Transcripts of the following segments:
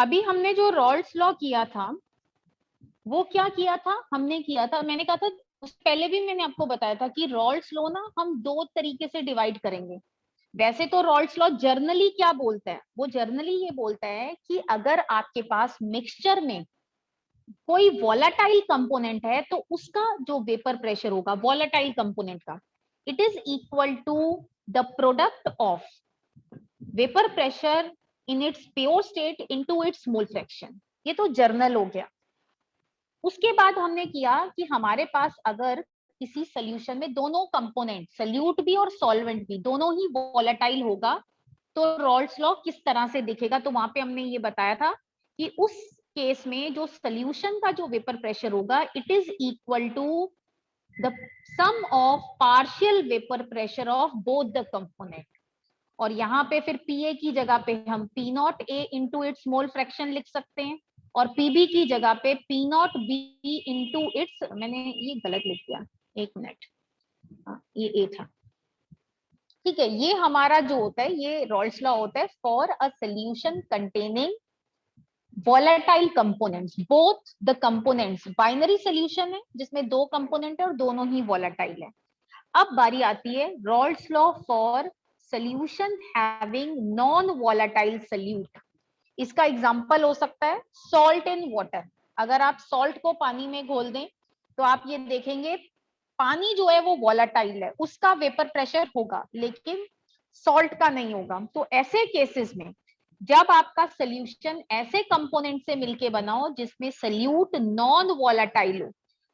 अभी हमने जो रॉल्स लॉ किया था वो क्या किया था, हमने किया था, मैंने कहा था उससे पहले भी मैंने आपको बताया था कि रॉल्स लॉ ना हम दो तरीके से डिवाइड करेंगे। वैसे तो रॉल्स लॉ जर्नली क्या बोलता है, वो जर्नली ये बोलता है कि अगर आपके पास मिक्सचर में कोई वॉलेटाइल कंपोनेंट है तो उसका जो वेपर प्रेशर होगा वॉलेटाइल कंपोनेंट का, it is equal to the product of vapour pressure in its pure state into its mole fraction. ये तो जर्नल हो गया। उसके बाद हमने किया कि हमारे पास अगर किसी सोल्यूशन में दोनों कंपोनेंट सल्यूट भी और सॉल्वेंट भी दोनों ही वॉलेटाइल होगा तो रॉल्स लॉ किस तरह से दिखेगा। तो वहां पे हमने ये बताया था कि उस केस में जो सोल्यूशन का जो वेपर प्रेशर होगा it is equal to the sum of partial vapour pressure of both the component. और यहाँ पे फिर पीए की जगह पे हम P not A into its mole fraction लिख सकते हैं और पीबी की जगह पे P not B into its, मैंने ये गलत लिख दिया, एक मिनट, ये ए था, ठीक है। ये हमारा जो होता है ये रॉल्स लॉ होता है for a solution containing volatile components, both the components binary solution है जिसमें दो कंपोनेंट है और दोनों ही वॉलेटाइल है। अब बारी आती है Rawls law for solution having non volatile solute. इसका एग्जांपल हो सकता है सॉल्ट इन वाटर। अगर आप सॉल्ट को पानी में घोल दें तो आप ये देखेंगे पानी जो है वो वॉलेटाइल है, उसका वेपर प्रेशर होगा लेकिन सॉल्ट का नहीं होगा। तो ऐसे केसेस में जब आपका सोल्यूशन ऐसे कंपोनेंट से मिलके बना हो जिसमें सोल्यूट नॉन वॉलेटाइल हो,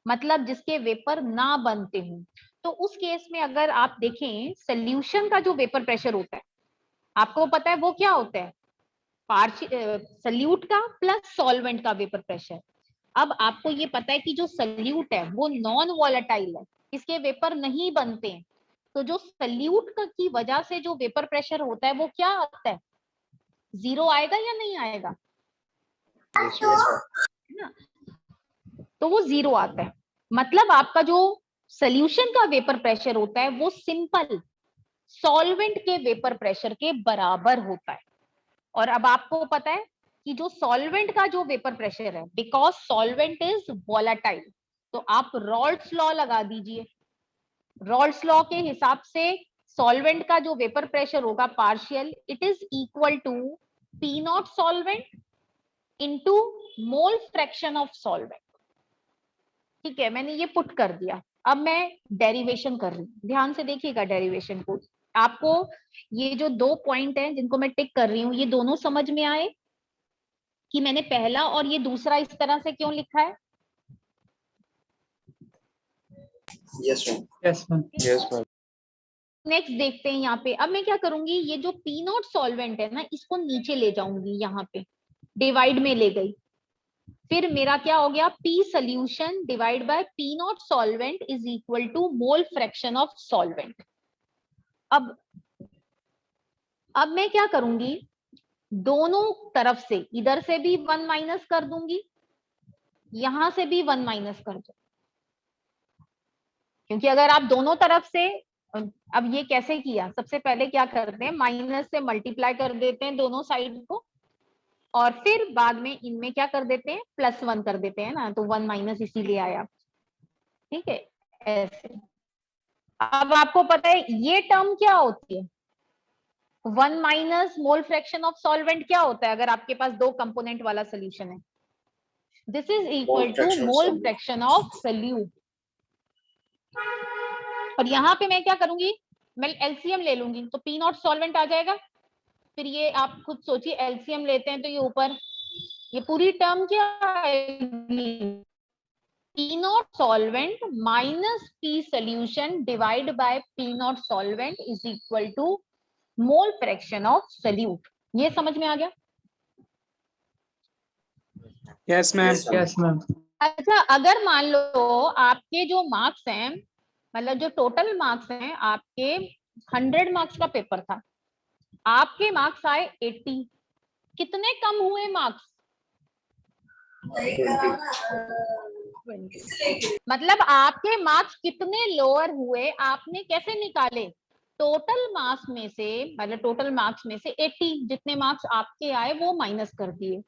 मतलब जिसके वेपर ना बनते हो, तो उस केस में अगर आप देखें सोल्यूशन का जो वेपर प्रेशर होता है आपको पता है वो क्या होता है, सल्यूट का प्लस सॉल्वेंट का वेपर प्रेशर। अब आपको ये पता है कि जो सल्यूट है वो नॉन वॉलेटाइल है, इसके वेपर नहीं बनते हैं, तो जो सल्यूट की वजह से जो वेपर प्रेशर होता है वो क्या आता है, जीरो आएगा या नहीं आएगा, है ना। तो वो जीरो आता है, मतलब आपका जो सोल्यूशन का वेपर प्रेशर होता है वो सिंपल सॉल्वेंट के वेपर प्रेशर के बराबर होता है। और अब आपको पता है कि जो सॉल्वेंट का जो वेपर प्रेशर है, बिकॉज सॉल्वेंट इज वॉलेटाइल, तो आप रॉल्स लॉ लगा दीजिए। रॉल्स लॉ के हिसाब से सॉल्वेंट का जो वेपर प्रेशर होगा partial, it is equal to P not solvent into mole fraction of solvent. ठीक है, मैंने ये पुट कर दिया। अब मैं डेरिवेशन कर रही हूँ, ध्यान से देखिएगा डेरिवेशन को। आपको ये जो दो पॉइंट हैं जिनको मैं टिक कर रही हूँ ये दोनों समझ में आए कि मैंने पहला और ये दूसरा इस तरह से क्यों लिखा है। Yes ma'am. Yes ma'am. Yes ma'am. Next देखते हैं यहाँ पे। अब मैं क्या करूंगी, ये जो पी नॉट सॉल्वेंट है ना इसको नीचे ले जाऊंगी, यहाँ पे डिवाइड में ले गई, फिर मेरा क्या हो गया, P solution divide by P not solvent is equal to mole fraction of solvent. अब मैं क्या करूंगी, दोनों तरफ से इधर से भी 1 माइनस कर दूंगी, यहां से भी 1 माइनस कर दो, क्योंकि अगर आप दोनों तरफ से, अब ये कैसे किया, सबसे पहले क्या करते हैं माइनस से मल्टीप्लाई कर देते हैं दोनों साइड को और फिर बाद में इनमें क्या कर देते हैं +1 कर देते हैं ना, तो 1 माइनस इसीलिए आया। ठीक है, ऐसे। अब आपको पता है ये टर्म क्या होती है, 1 minus mole fraction of solvent क्या होता है अगर आपके पास दो कंपोनेंट वाला सोल्यूशन है, this is equal to mole fraction of solute. और यहाँ पे मैं क्या करूंगी, मैं एलसीएम ले लूंगी तो पी नॉट सॉल्वेंट आ जाएगा, फिर ये आप खुद सोचिए एलसीएम लेते हैं तो ये ऊपर ये पूरी टर्म क्या आएगी, P not solvent minus P solution divide by P not solvent is equal to mole fraction of solute. ये समझ में आ गया। Yes ma'am. Yes ma'am. अच्छा, अगर मान लो आपके जो मार्क्स हैं, मतलब जो टोटल मार्क्स हैं आपके 100 मार्क्स का पेपर था, आपके मार्क्स आए 80, कितने कम हुए मार्क्स, 20। मतलब आपके मार्क्स कितने लोअर हुए, आपने कैसे निकाले, टोटल मार्क्स में से, मतलब टोटल मार्क्स में से 80 जितने मार्क्स आपके आए वो माइनस कर दिए।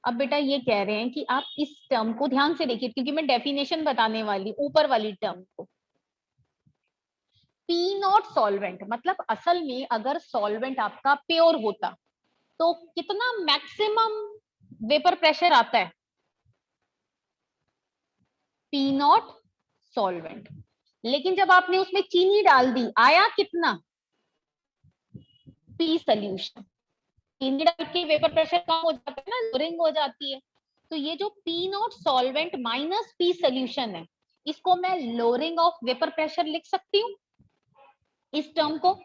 अब बेटा ये कह रहे हैं कि आप इस टर्म को ध्यान से देखिए, क्योंकि मैं डेफिनेशन बताने वाली ऊपर वाली टर्म को। पी नॉट सॉल्वेंट मतलब असल में अगर सॉल्वेंट आपका प्योर होता तो कितना मैक्सिमम वेपर प्रेशर आता है? P not solvent. लेकिन जब आपने उसमें चीनी डाल दी आया कितना? P solution. चीनी डाल के वेपर प्रेशर कम हो जाता है ना, लोरिंग हो जाती है। तो ये जो P not solvent minus P solution है, इसको मैं लोरिंग ऑफ वेपर प्रेशर लिख सकती हूँ। इस टर्म को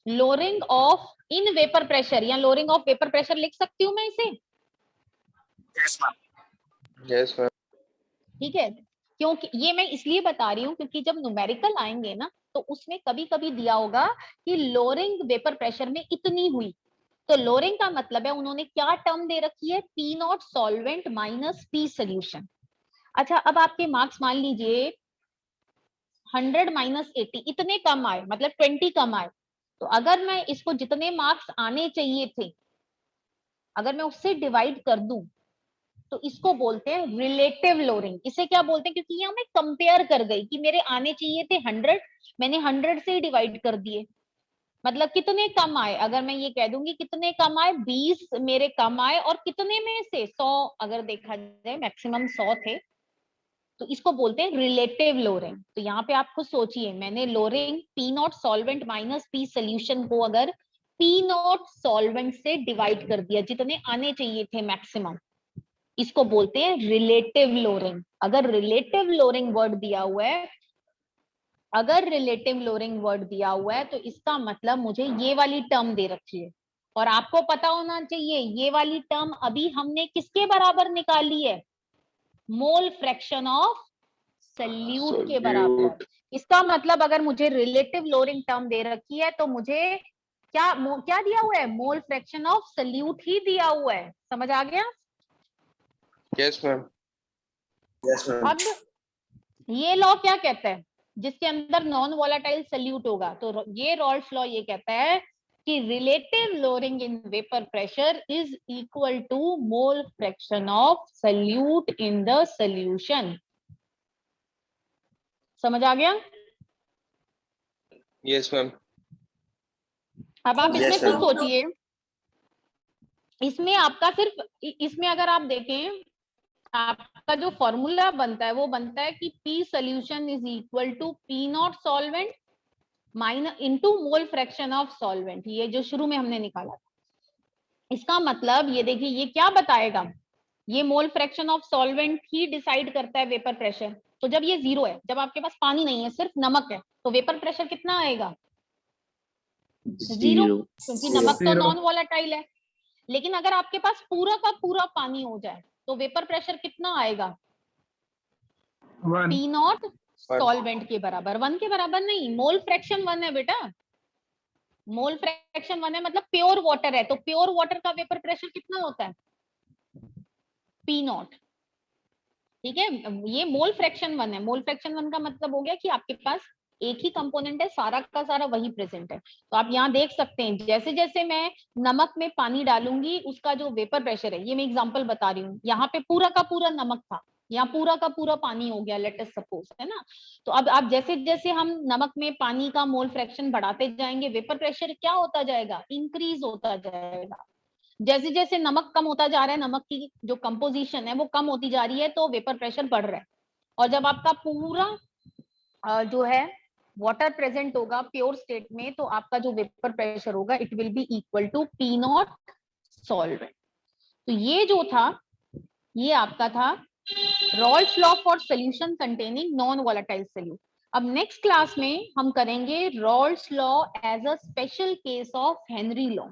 Tshering of in vapour pressure या लोरिंग ऑफ वेपर प्रेशर लिख सकती हूँ मैं इसे। Yes ma'am. ठीक है, क्योंकि ये मैं इसलिए बता रही हूँ क्योंकि जब न्यूमेरिकल आएंगे ना तो उसमें कभी कभी दिया होगा कि लोरिंग वेपर प्रेशर में इतनी हुई, तो लोरिंग का मतलब है उन्होंने क्या टर्म दे रखी है? P not solvent minus P solution. अच्छा, अब आपके मार्क्स मान लीजिए 100 माइनस 80 इतने कम आए, मतलब 20 कम आए, तो अगर मैं इसको जितने मार्क्स आने चाहिए थे अगर मैं उससे डिवाइड कर दूं तो इसको बोलते हैं रिलेटिव लोरिंग। इसे क्या बोलते हैं? क्योंकि यहाँ मैं कंपेयर कर गई कि मेरे आने चाहिए थे 100, मैंने 100 से ही डिवाइड कर दिए, मतलब कितने कम आए। अगर मैं ये कह दूंगी कितने कम आए, 20 मेरे कम आए, और कितने में से 100 अगर देखा जाए मैक्सिमम 100 थे, तो इसको बोलते हैं रिलेटिव लोरिंग। तो यहाँ पे आप खुद सोचिए, मैंने Tshering P not solvent minus P solution को अगर पी नॉट सॉल्वेंट से डिवाइड कर दिया, जितने आने चाहिए थे मैक्सिमम, इसको बोलते हैं रिलेटिव लोरिंग। अगर रिलेटिव लोरिंग वर्ड दिया हुआ है, अगर रिलेटिव लोरिंग वर्ड दिया हुआ है तो इसका मतलब मुझे ये वाली टर्म दे रखी है, और आपको पता होना चाहिए ये वाली टर्म अभी हमने किसके बराबर निकाली है? मोल फ्रैक्शन ऑफ सल्यूट के बराबर। इसका मतलब अगर मुझे रिलेटिव लोरिंग टर्म दे रखी है तो मुझे क्या क्या दिया हुआ है? मोल फ्रैक्शन ऑफ सल्यूट ही दिया हुआ है। समझ आ गया? Yes ma'am. Yes ma'am. अब ये लॉ क्या कहता है? जिसके अंदर नॉन वोलेटाइल सल्यूट होगा, तो ये रॉल्स लॉ ये कहता है कि relative lowering in vapour pressure is equal to mole fraction of solute in the solution. समझ आ गया? Yes ma'am. अब आप इसमें Yes, खुद ma'am. सोचिए, इसमें आपका सिर्फ इसमें अगर आप देखें आपका जो फॉर्मूला बनता है वो बनता है कि P solution is equal to P not solvent minus into mole fraction of solvent, ये जो शुरू में हमने निकाला था। इसका मतलब ये देखिए ये क्या बताएगा, ये मोल fraction of solvent he decide करता है वेपर प्रेशर। तो जब ये 0 है, जब आपके पास पानी नहीं है सिर्फ नमक है, तो वेपर प्रेशर कितना आएगा? 0, क्योंकि नमक तो नॉन वोलेटाइल है। लेकिन अगर आपके पास पूरा का पूरा पानी हो जाए तो वेपर प्रेशर कितना आएगा? पी नॉट सॉल्वेंट के बराबर। 1 के बराबर नहीं, मोल फ्रैक्शन 1 है बेटा। मोल फ्रैक्शन 1 है मतलब प्योर वाटर है, तो प्योर वाटर का वेपर प्रेशर कितना होता है? P not. ठीक है, ये मोल फ्रैक्शन 1 है। मोल फ्रैक्शन 1 का मतलब हो गया कि आपके पास एक ही कंपोनेंट है, सारा का सारा वही प्रेजेंट है। तो आप यहाँ देख सकते हैं जैसे जैसे मैं नमक में पानी डालूंगी उसका जो वेपर प्रेशर है, ये मैं एग्जांपल बता रही हूँ, यहाँ पे पूरा का पूरा नमक था, यहाँ पूरा का पूरा पानी हो गया, लेट अस सपोज, है ना। तो अब आप जैसे जैसे हम नमक में पानी का मोल फ्रैक्शन बढ़ाते जाएंगे, वेपर प्रेशर क्या होता जाएगा? इंक्रीज होता जाएगा। जैसे जैसे नमक कम होता जा रहा है, नमक की जो कंपोजिशन है वो कम होती जा रही है, तो वेपर प्रेशर बढ़ रहा है। और जब आपका पूरा जो है वाटर प्रेजेंट होगा प्योर स्टेट में, तो आपका जो वेपर प्रेशर होगा it will be equal to P not solvent. तो ये जो था ये आपका था Raoult's law for solution containing non volatile solute. अब नेक्स्ट क्लास में हम करेंगे Raoult's law as a special case of Henry law.